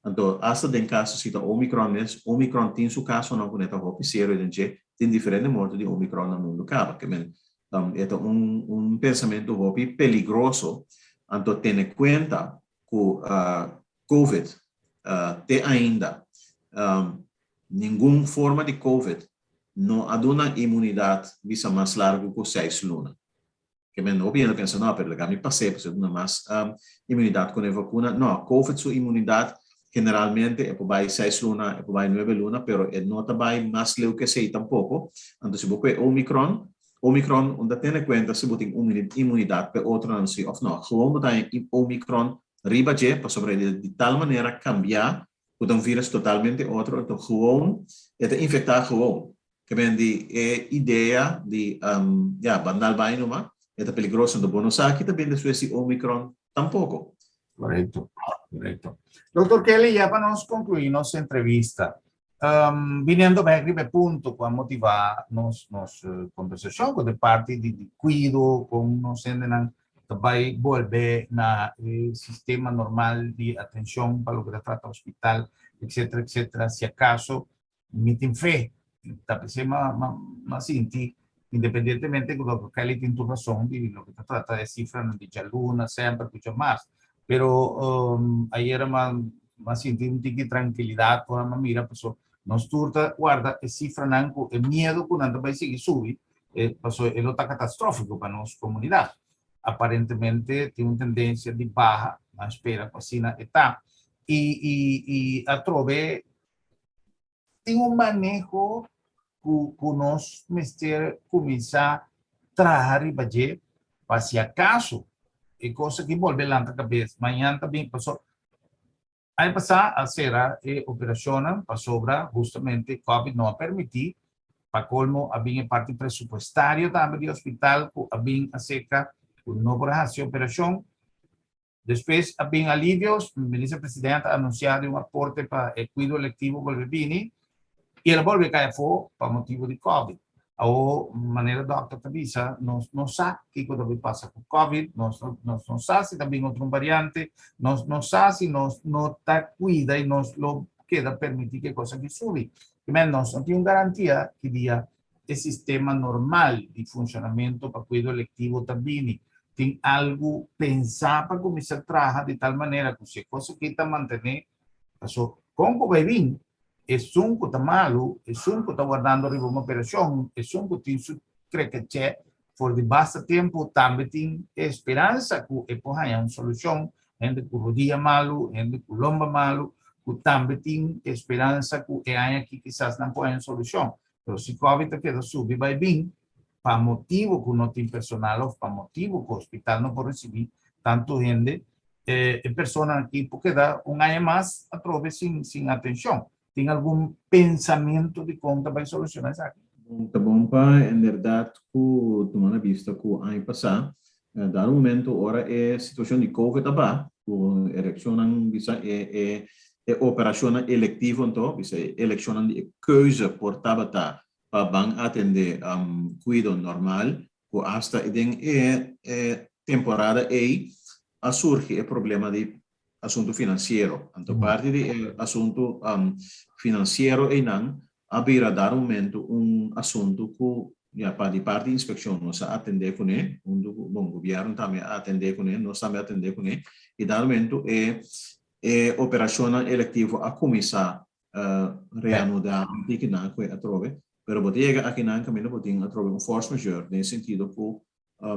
Então, hasta den caso se Omicron tem seu caso não conecta com sério, tem diferente modo de Omicron no mundo acaba, que é pensamento peligroso, então tem em conta que COVID tem ainda nenhuma forma de COVID não há uma imunidade visa mais larga que 6 lunas. Que não obviamente pensa não, pero me passei por uma mais imunidade com a vacuna. Não, COVID sua imunidade generalmente é para 6 lunas, é para 9 lunas, pero é não vai mais leu que sei tampouco. Então, se você Omicron, onde tem em conta se você tem imunidade para outra não sei, ou não, gewoon botar Omicron riba je, para sobreviver de tal maneira cambiar, o vírus totalmente outro, então gewoon, é infectar gewoon. Que vem de ideia de, bandal vai numa, é peligroso, então, não sabe que também depois esse Omicron tampouco. Correcto, correcto. Doctor Kelly, ya para nos concluir nuestra entrevista, viniendo a el punto para motivar nos conversación con de parte de cuido, con nos endenan, también volver a sistema normal de atención para lo que trata hospital, etcétera, etcétera. Si acaso, mitin fe, tapese más inti, independientemente de lo que Kelly tiene tu razón, de lo que trata de cifras, de luna, siempre, mucho más. Pero ayer más sentí un tiki tranquilidad, por la mira, pasó, nos turta, guarda, e cifra nanco, el miedo que nada va a seguir subir, pasó, el otro catastrófico para nuestra comunidad. Aparentemente tiene una tendencia de baja, a espera, cocina, etapa. Y a trove, tiene un manejo que nos mester comienza a trabajar y valle, para si acaso, e cosa que volve lá na cabeça. Amanhã também passou. Aí passar a ser a operação para sobra justamente COVID não a permitir. Para colmo, havia parte pressupostária também do hospital, havia a seca, o novo racio operação. Depois, havia alívios. O ministro-presidente anunciado um aporte para o cuidado eletivo volve vir e ela volve cair fora para motivo de COVID. Ou maneira doctor Tabisa, não sabe o que também passa com COVID, não sabe se também outro variante, não sabe se não está cuida e nos lo queda permitir que coisa que sube. Nós não temos garantia que dia o sistema normal de funcionamento para cuidado eletivo também tem algo pensar para começar a trabalhar de tal maneira que se coisa que está manter, como vai vir, e sunco tá malo, e sunco tá guardando arriba uma operação, e sunco tem su creche por de basta tempo também tem esperança que é porra uma solução, gente com rodilha malo, gente com lomba malo, que também tem esperança que é aqui quizás não põe solução. Mas se COVID tá queda subir vai vir, para motivo que não tem personal ou para motivo que o hospital não pode receber tanto gente, pessoa aqui porque dá ano mais aprove sem atenção. Tem algum pensamento de como vai solucionar isso aqui? Tá bom, para em verdade, tomando vista que o ano passado, dado momento, ora é situação de COVID também, com eleição visa é operação eletiva então, visa eleição de keuze por tabata para bang atender cuidado normal, que hasta temporada aí a surge o problema de assunto financeiro. Então, parte do assunto financeiro e não, haverá dar momento assunto que para parte da inspeção nós atender com ele, bom governo também atender com ele, nós também atender com ele, e dar momento operação eletiva a começar a reanudar que não que a trove, pero botiga aqui não caminho botinha a trove force majeure, nesse sentido que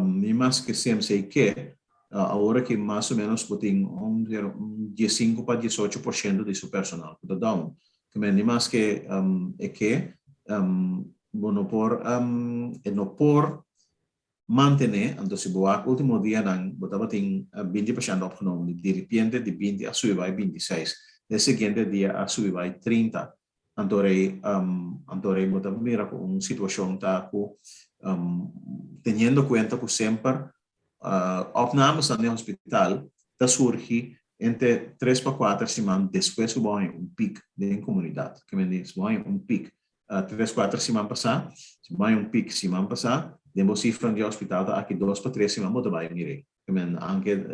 nem mais que sempre sei que agora que mais ou menos tem 15 para 18% de seu personal que down, que nem mais que não por manter, então se boa último dia não botava tem 20% opgenomen, de repente de 20 a subir vai 26, de seguinte dia a subir vai 30, então botava mira com situação tá com tendo conta que sempre opnames no hospital, da surge entre 3 para 4 semanas depois que vai pico de comunidade, que me diz, vai pico 3 4 semanas passar, vai pico semana passar, depois cifra de hospital aqui 2 para 3 semanas muda vai mire, que me anche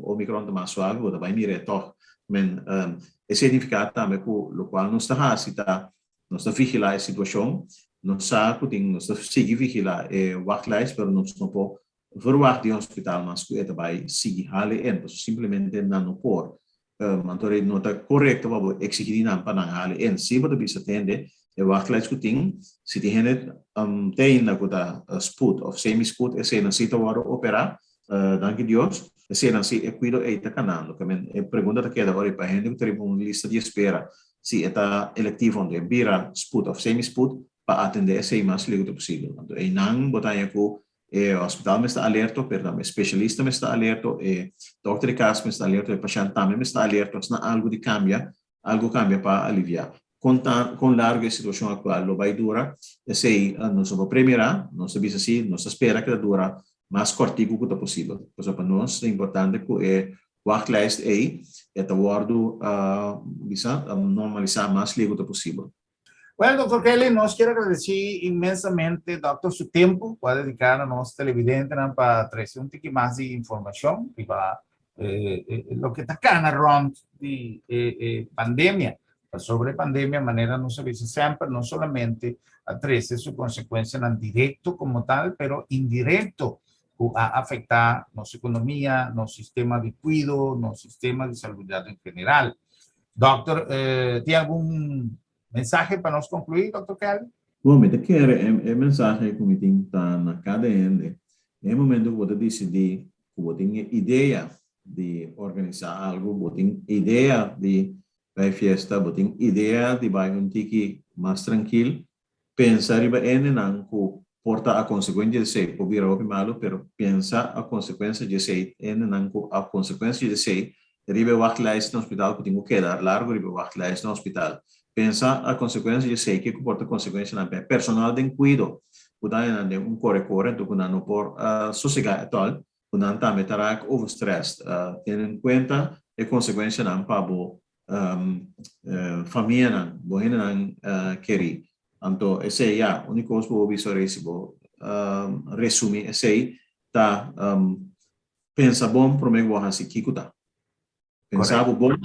Omicron tá mais suave, muda vai mire toch, men significa também que o qual nós está vigilar a situação, nós sabe que nós seguir vigilar wachtlijst, pero nós não pode verwacht die hospitaal mas que daarbij zie halen en dus simplesmente não por mantorei nota correcta para exigir não para halen en se você bisa atende e wachtlijst que tem se tem tem na coda spoed of semi spoed é se não se tá hora operar danke Dios. Se não se cuido eita canal, que men pergunta que da hora para gente que tem uma lista de espera, se está eletivo onde vira spoed of semi-spoed para atender esse mais líquido possível. Então, e não botar aí o hospital me está alerta, perdão, o especialista me está alerta, o doutor de casa me está alerta, o paciente também me está alerta, se não algo de cambia, algo cambia para aliviar. Com larga situação atual, lo vai durar, esse não se vai premiar, não se diz assim, não se espera que dura mais cortico que possível. Então, para nós é importante que o wachtlijst aí, está guardo normalizar mais líquido possível. Bueno, doctor Kelly, nos quiero agradecer inmensamente, doctor, su tiempo para dedicar a nuestros televidentes para traer un poquito más de información y para lo que está acá around de pandemia. Sobre pandemia, de manera no se dice siempre, no solamente a traer su consecuencia en directo como tal, pero indirecto a afectar nuestra economía, nuestro sistema de cuidado, nuestro sistema de salud en general. Doctor, ¿tiene algún mensaje para nos concluir, doctor Kelly? Bom, me quero mensagem que me tem tá na cadência. É momento que você decidir, que você tem ideia de organizar algo, você tem ideia de vai festa, você tem ideia de vai um tique mais tranquilo, pensar em não que porta a consequência de ser, por vir ao malo, pero pensar a consequência de ser, não que a consequência de ser, ribe wachtlijst no hospital que tenho que dar largo, ribe wachtlijst no hospital. Pensar a consequência de ser que comporta consequência na personal de cuido, quando de corre, então quando não por sossegar e tal, quando também terá overstressed, tendo em conta a consequência não para família não, boa não querer. Então esse é o único coisa que eu visualizo recibo resumir esse tá pensa bom para mim vou assim que custa. Pensar bom.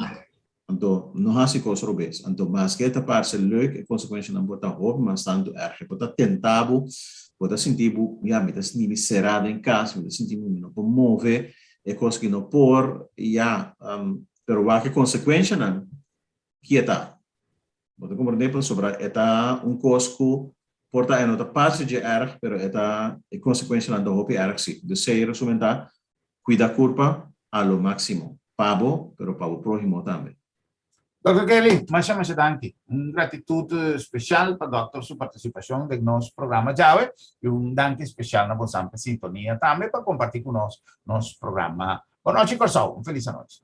Então, não há se coisa robês. Então, mas que esta parte leuk, a consequência não botar roupa, mas tanto botar tentado, botar sentir, já me sentir miserável em casa, me sentir não pode mover, é coisa que não por, já, pero a que consequência não, que está. Botar como exemplo sobre esta coisa porta em outra parte de pero esta a consequência não da roupa sim. De ser resumentar, cuidar curva a lo máximo, pavo, pero pavo próximo também. Doctor Kelly, muchas gracias. Una gratitud especial para doctor su participación en nuestro programa Llave y un danke especial a vos en sintonía también para compartir con nuestro programa. Buenas noches, Corsao. Un feliz noche.